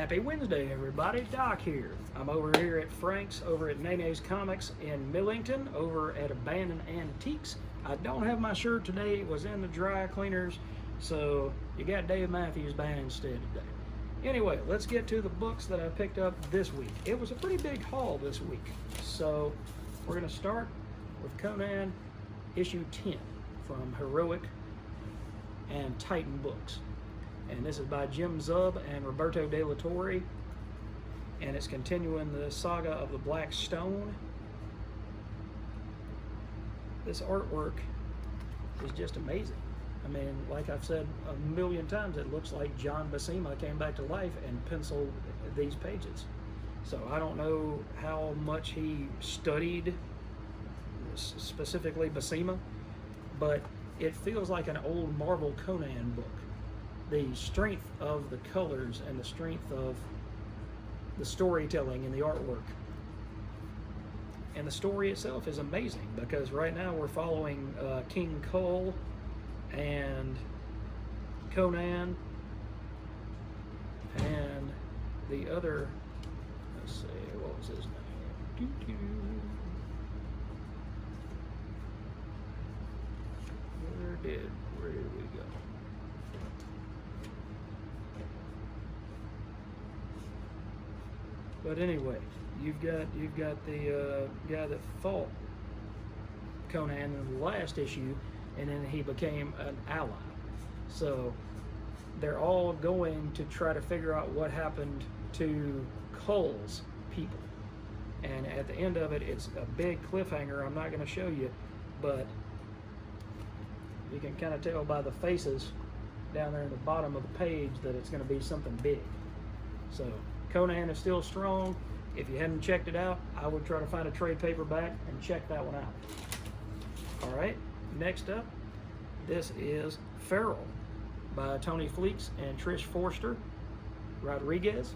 Happy Wednesday, everybody. Doc here. I'm over here at Frank's, over at Nene's Comics in Millington, over at Abandoned Antiques. I don't have my shirt today. It was in the dry cleaners, so you got Dave Matthews Band instead today. Anyway, let's get to the books that I picked up this week. It was a pretty big haul this week, so we're going to start with Conan issue 10 from Heroic and Titan Books. And this is by Jim Zub and Roberto De La Torre, and it's continuing the saga of the Black Stone. This artwork is just amazing. I mean, like I've said a million times, it looks like John Buscema came back to life and penciled these pages. So I don't know how much he studied, specifically Buscema, but it feels like an old Marvel Conan book. The strength of the colors and the strength of the storytelling and the artwork. And the story itself is amazing, because right now we're following King Kull and Conan and the other, let's see, what was his name? Where did we go? But anyway, you've got the guy that fought Conan in the last issue, and then he became an ally. So they're all going to try to figure out what happened to Kull's people. And at the end of it, it's a big cliffhanger. I'm not going to show you, but you can kind of tell by the faces down there in the bottom of the page that it's going to be something big. So Conan is still strong. If you hadn't checked it out, I would try to find a trade paperback and check that one out. All right, next up, this is Feral by Tony Fleeks and Trish Forster Rodriguez.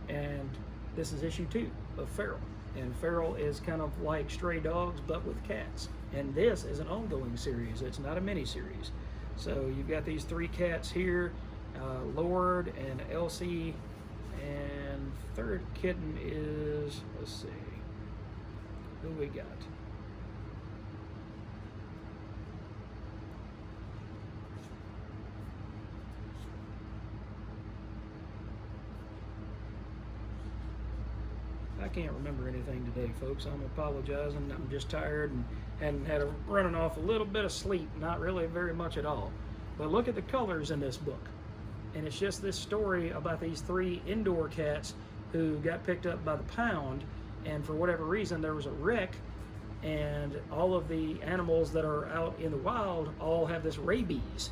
And this is issue 2 of Feral. And Feral is kind of like Stray Dogs, but with cats. And this is an ongoing series. It's not a mini-series. So you've got these 3 cats here, Lord and Elsie, and third kitten is, let's see, who we got? I can't remember anything today, folks. I'm apologizing. I'm just tired and had running off a little bit of sleep, not really very much at all. But look at the colors in this book. And it's just this story about these 3 indoor cats who got picked up by the pound, and for whatever reason there was a wreck, and all of the animals that are out in the wild all have this rabies,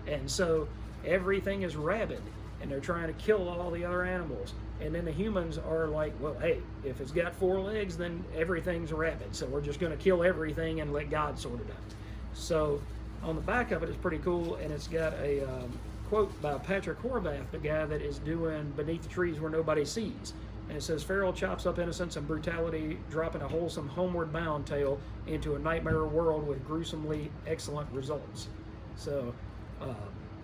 and so everything is rabid, and they're trying to kill all the other animals. And then the humans are like, well, hey, if it's got 4 legs, then everything's rabid, so we're just going to kill everything and let God sort it out. So on the back of it is pretty cool, and it's got a quote by Patrick Horvath, the guy that is doing Beneath the Trees Where Nobody Sees. And it says, Feral chops up innocence and brutality, dropping a wholesome homeward bound tale into a nightmare world with gruesomely excellent results. So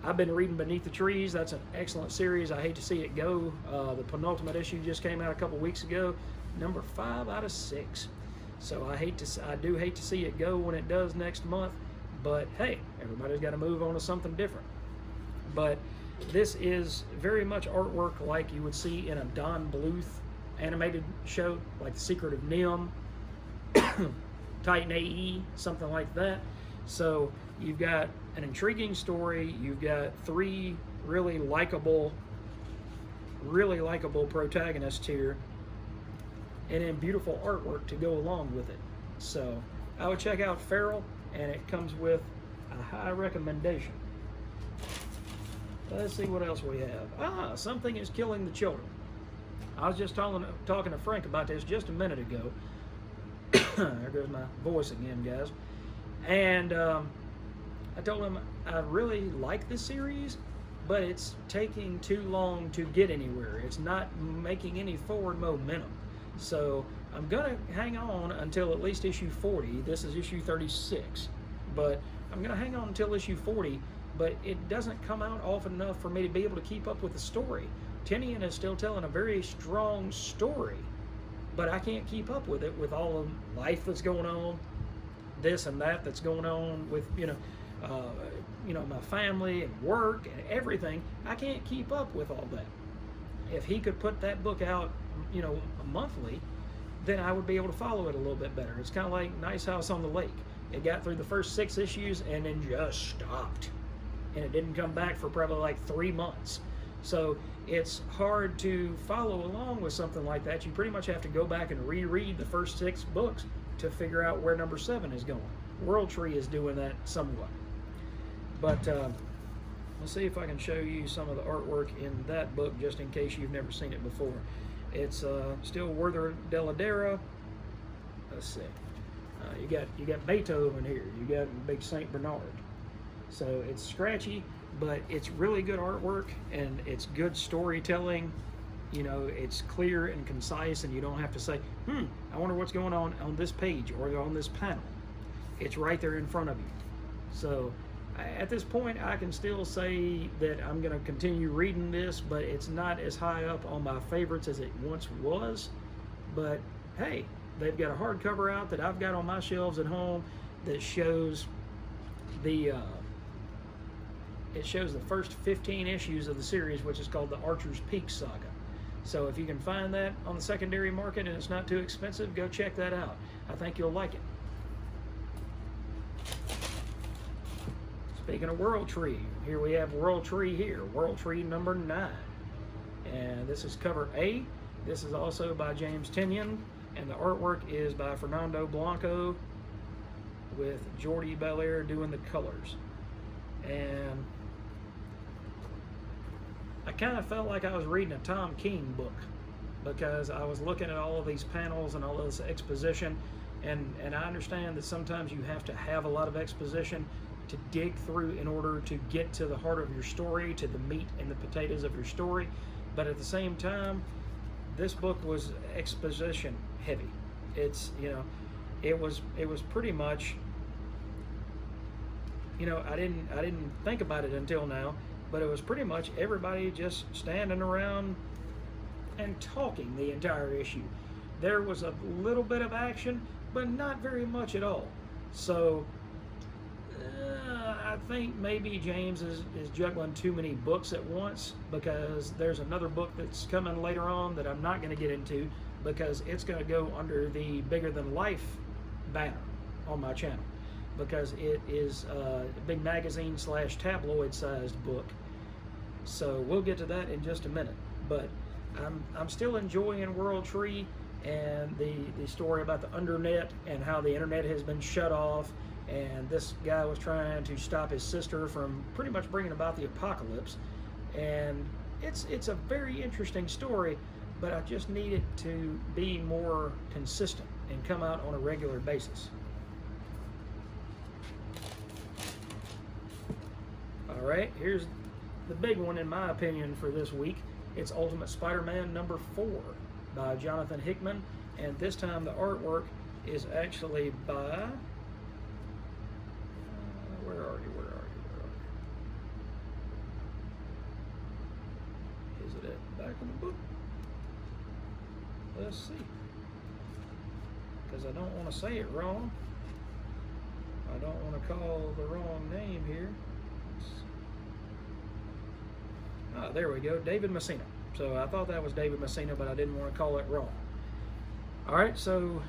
I've been reading Beneath the Trees. That's an excellent series. I hate to see it go. The penultimate issue just came out a couple weeks ago, number 5 out of 6. So I do hate to see it go when it does next month, but hey, everybody's got to move on to something different. But this is very much artwork like you would see in a Don Bluth animated show, like The Secret of Nim, Titan AE, something like that. So you've got an intriguing story. You've got 3 really likable protagonists here, and then beautiful artwork to go along with it. So I would check out Feral, and it comes with a high recommendation. Let's see what else we have. Something is Killing the Children. I was just talking to Frank about this just a minute ago. There goes my voice again, guys. And I told him I really like this series, but it's taking too long to get anywhere. It's not making any forward momentum. So I'm going to hang on until at least issue 40. This is issue 36. But I'm going to hang on until issue 40, but it doesn't come out often enough for me to be able to keep up with the story. Tinian is still telling a very strong story, but I can't keep up with it with all of life that's going on, this and that that's going on with my family and work and everything. I can't keep up with all that. If he could put that book out, monthly, then I would be able to follow it a little bit better. It's kind of like Nice House on the Lake. It got through the first 6 issues and then just stopped, and it didn't come back for probably like 3 months. So it's hard to follow along with something like that. You pretty much have to go back and reread the first 6 books to figure out where number 7 is going. World Tree is doing that somewhat. But let's see if I can show you some of the artwork in that book, just in case you've never seen it before. It's still Werther Dell'Edera. Let's see. You got Beethoven here. You got Big Saint Bernard. So it's scratchy, but it's really good artwork and it's good storytelling. It's clear and concise, and you don't have to say, I wonder what's going on this page or on this panel. It's right there in front of you. So at this point, I can still say that I'm going to continue reading this, but it's not as high up on my favorites as it once was. But hey, they've got a hardcover out that I've got on my shelves at home that shows the first 15 issues of the series, which is called the Archer's Peak Saga. So if you can find that on the secondary market and it's not too expensive, go check that out. I think you'll like it. Speaking of World Tree, here we have World Tree here, World Tree number 9. And this is cover A. This is also by James Tinian, and the artwork is by Fernando Blanco with Jordi Belair doing the colors. And I kind of felt like I was reading a Tom King book, because I was looking at all of these panels and all of this exposition, and I understand that sometimes you have to have a lot of exposition to dig through in order to get to the heart of your story, to the meat and the potatoes of your story. But at the same time, this book was exposition heavy. It's, it was pretty much, I didn't think about it until now, but it was pretty much everybody just standing around and talking the entire issue. There was a little bit of action, but not very much at all. So I think maybe James is juggling too many books at once, because there's another book that's coming later on that I'm not going to get into, because it's going to go under the Bigger Than Life banner on my channel, because it is a big magazine / tabloid sized book. So we'll get to that in just a minute. But I'm still enjoying World Tree and the story about the undernet and how the internet has been shut off, and this guy was trying to stop his sister from pretty much bringing about the apocalypse. And it's a very interesting story, but I just need it to be more consistent and come out on a regular basis. All right, here's the big one in my opinion for this week. It's Ultimate Spider-Man number 4 by Jonathan Hickman, and this time the artwork is actually by where are you? Is it at the back of the book? Let's see, because I don't want to say it wrong. I don't want to call the wrong name here. There we go, David Messina. So I thought that was David Messina, but I didn't want to call it wrong. All right, so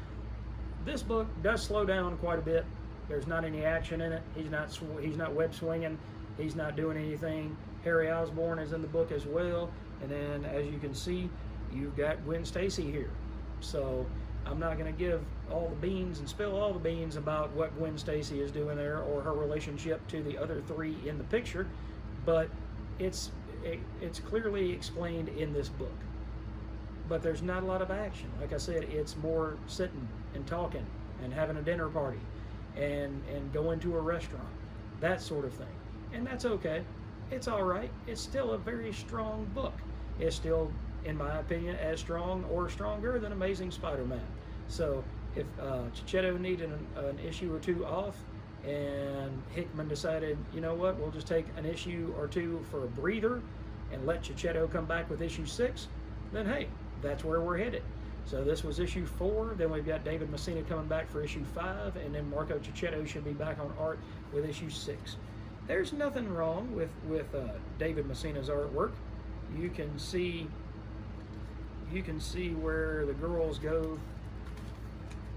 this book does slow down quite a bit. There's not any action in it. He's not web swinging. He's not doing anything. Harry Osborn is in the book as well. And then, as you can see, you've got Gwen Stacy here. So I'm not going to give all the beans and spill all the beans about what Gwen Stacy is doing there or her relationship to the other 3 in the picture, but it's clearly explained in this book. But there's not a lot of action. Like I said, it's more sitting and talking and having a dinner party and going to a restaurant, that sort of thing. And that's okay. It's all right. It's still a very strong book. It's still, in my opinion, as strong or stronger than Amazing Spider-Man. So if Chichetto needed an issue or 2 off, and Hickman decided, you know what, we'll just take an issue or 2 for a breather, and let Checchetto come back with issue 6, then hey, that's where we're headed. So this was issue 4, then we've got David Messina coming back for issue 5, and then Marco Checchetto should be back on art with issue 6. There's nothing wrong with David Messina's artwork. You can see where the girls go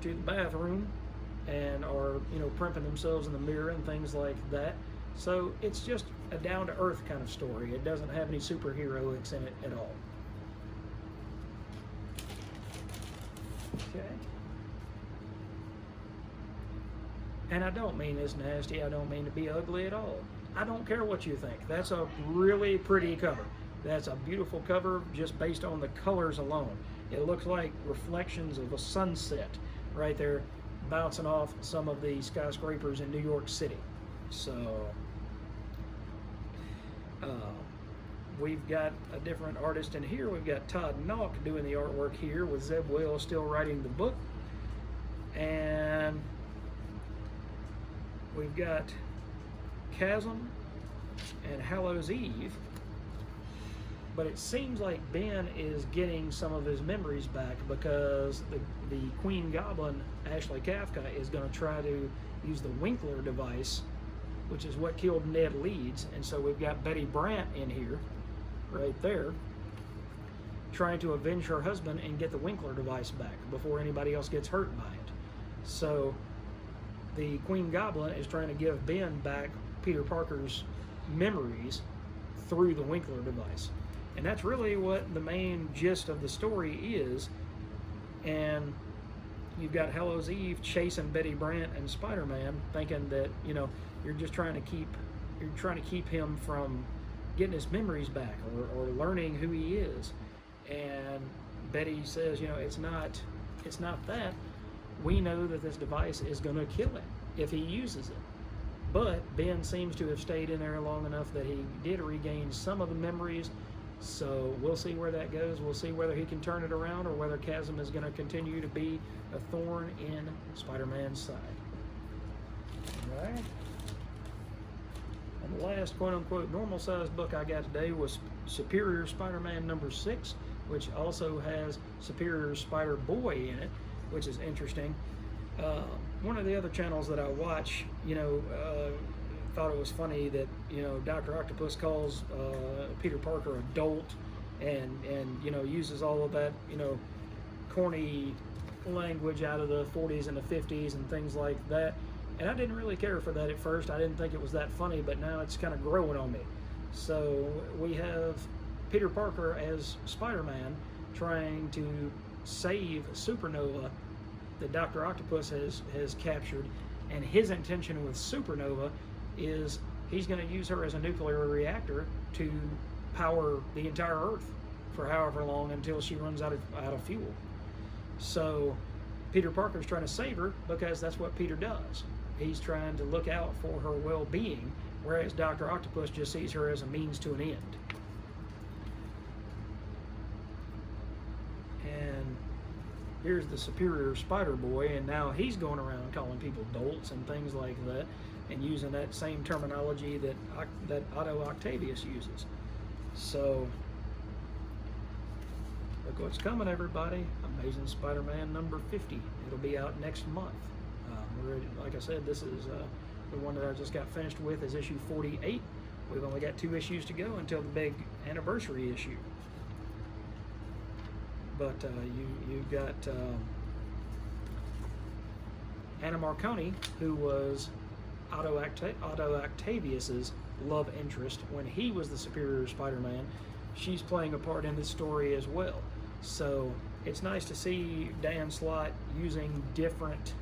to the bathroom and are, you know, primping themselves in the mirror and things like that. So it's just a down-to-earth kind of story. It doesn't have any superheroics in it at all. Okay. And I don't mean this nasty. I don't mean to be ugly at all. I don't care what you think. That's a really pretty cover. That's a beautiful cover just based on the colors alone. It looks like reflections of a sunset right there bouncing off some of the skyscrapers in New York City. So we've got a different artist in here. We've got Todd Nauck doing the artwork here with Zeb Wells still writing the book. And we've got Chasm and Hallows Eve. But it seems like Ben is getting some of his memories back because the Queen Goblin, Ashley Kafka, is going to try to use the Winkler device, which is what killed Ned Leeds. And so we've got Betty Brant in here, right there, trying to avenge her husband and get the Winkler device back before anybody else gets hurt by it. So the Queen Goblin is trying to give Ben back Peter Parker's memories through the Winkler device. And that's really what the main gist of the story is. And you've got Hallows Eve chasing Betty Brant and Spider-Man, thinking that, you know, you're trying to keep him from getting his memories back or learning who he is. And Betty says, you know, it's not that. We know that this device is going to kill him if he uses it. But Ben seems to have stayed in there long enough that he did regain some of the memories. So we'll see where that goes. We'll see whether he can turn it around or whether Chasm is going to continue to be a thorn in Spider-Man's side. All right. And the last quote-unquote normal-sized book I got today was Superior Spider-Man number 6, which also has Superior Spider-Boy in it, which is interesting. One of the other channels that I watch, you know, thought it was funny that, you know, Dr. Octopus calls Peter Parker a dolt and you know, uses all of that, you know, corny language out of the 40s and the 50s and things like that. And I didn't really care for that at first. I didn't think it was that funny, but now it's kind of growing on me. So we have Peter Parker as Spider-Man trying to save Supernova that Dr. Octopus has captured, and his intention with Supernova is he's going to use her as a nuclear reactor to power the entire Earth for however long until she runs out of fuel. So Peter Parker's trying to save her because that's what Peter does. He's trying to look out for her well-being, whereas Dr. Octopus just sees her as a means to an end. And here's the Superior Spider-Boy, and now he's going around calling people dolts and things like that, and using that same terminology that Otto Octavius uses. So look what's coming, everybody. Amazing Spider-Man number 50. It'll be out next month. Like I said, this is the one that I just got finished with is issue 48. We've only got 2 issues to go until the big anniversary issue. But you've got Anna Marconi, who was Otto Octavius's love interest when he was the Superior Spider-Man. She's playing a part in this story as well. So it's nice to see Dan Slott using different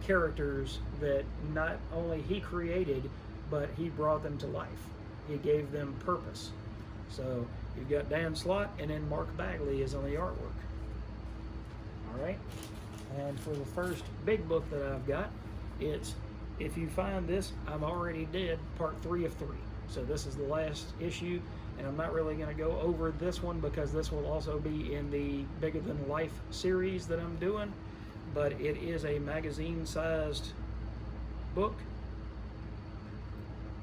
characters that not only he created, but he brought them to life. He gave them purpose. So you've got Dan Slott, and then Mark Bagley is on the artwork. All right. And for the first big book that I've got, it's If You Find This, I'm Already Dead, part 3 of 3. So this is the last issue, and I'm not really going to go over this one because this will also be in the Bigger Than Life series that I'm doing. But it is a magazine-sized book,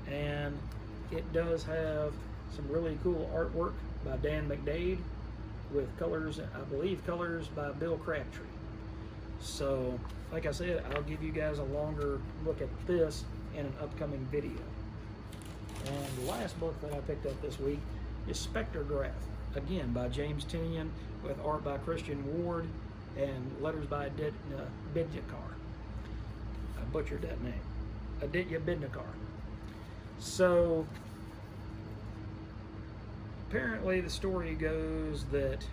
and it does have some really cool artwork by Dan McDade with colors, I believe colors by Bill Crabtree. So, like I said, I'll give you guys a longer look at this in an upcoming video. And the last book that I picked up this week is Spectregraph, again by James Tinian, with art by Christian Ward and letters by Bidnikar. I butchered that name. Aditya Bidnikar. So, apparently the story goes that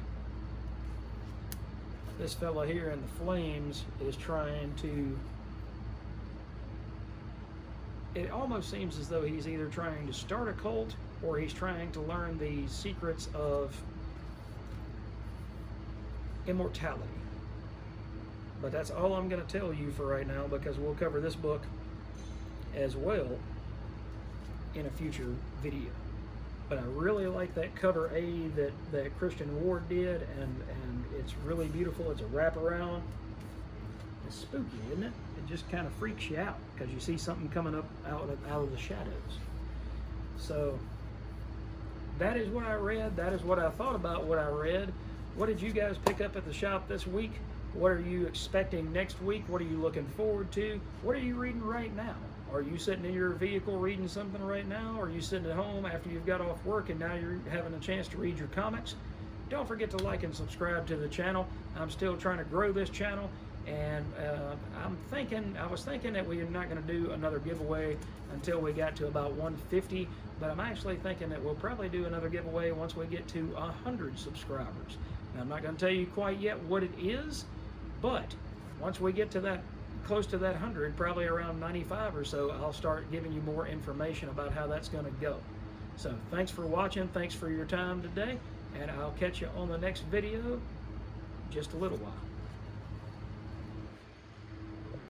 this fella here in the flames is trying to, it almost seems as though he's either trying to start a cult or he's trying to learn the secrets of immortality. But that's all I'm going to tell you for right now, because we'll cover this book as well in a future video. But I really like that cover A that Christian Ward did, and it's really beautiful. It's a wraparound. It's spooky, isn't it? It just kind of freaks you out because you see something coming up out of the shadows. So that is what I read. That is what I thought about what I read. What did you guys pick up at the shop this week? What are you expecting next week? What are you looking forward to? What are you reading right now? Are you sitting in your vehicle reading something right now? Are you sitting at home after you've got off work and now you're having a chance to read your comics? Don't forget to like and subscribe to the channel. I'm still trying to grow this channel, and I was thinking that we're not going to do another giveaway until we got to about 150, but I'm actually thinking that we'll probably do another giveaway once we get to 100 subscribers. Now, I'm not going to tell you quite yet what it is, but once we get to that, close to that 100, probably around 95 or so, I'll start giving you more information about how that's going to go. So thanks for watching, thanks for your time today, and I'll catch you on the next video in just a little while.